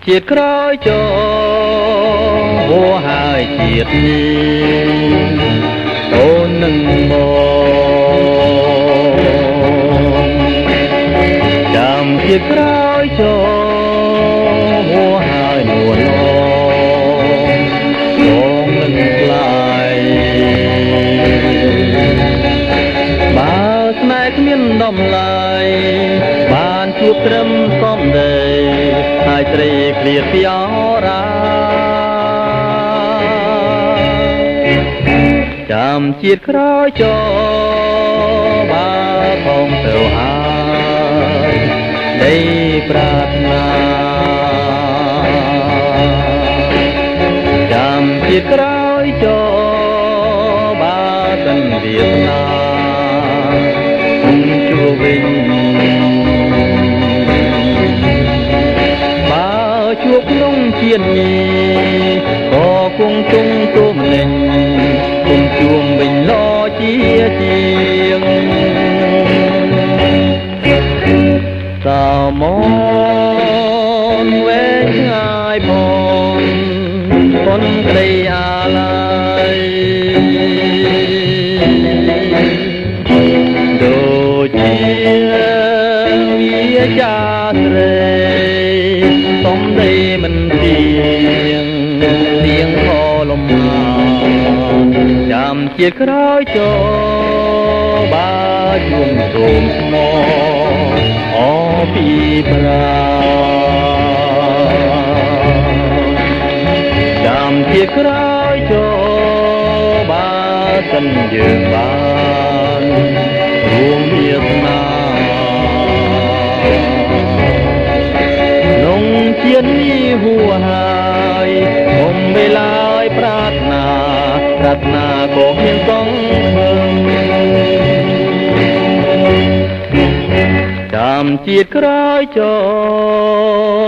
ជាតិក្រោយចូលហួហើយជាតិនេះអូននឹងមកចាំជាតិក្រោយចូលហួហើយនួនបងនឹងខ្លាយបើស្នេហ៍គ្មានតម្លៃបានជួបត្រឹមសំដីហើយត្រីឃ្លាតពីអរាចាំជាតិក្រោយចូលបើផងទៅហើយដីប្រាថ្នាចាំជាតិក្រោយចូលបើសិនវាសនាជួបវិញជួបក្នុងជាតិនេះក៏គង់ទង់ទុំលេងគុំជួមវិញឡជាជាងសៅមកវែងឆ្ងាយផងប៉ុនក្តីអាឡ័យដូចជាវាចាស្រីសំដីមិនទៀងទៀងខលំចាំជាតិក្រោយចូលបើជួងសូមស្មោអពីប្រាចាំជាតិក្រោយចូលបើសិនយើងបានរួមវាសនាជាតិនេះហួហើយមុំវេលាយប្រាថ្នាក៏គ្មានសងភឹងចាំជាតិក្រោយចូល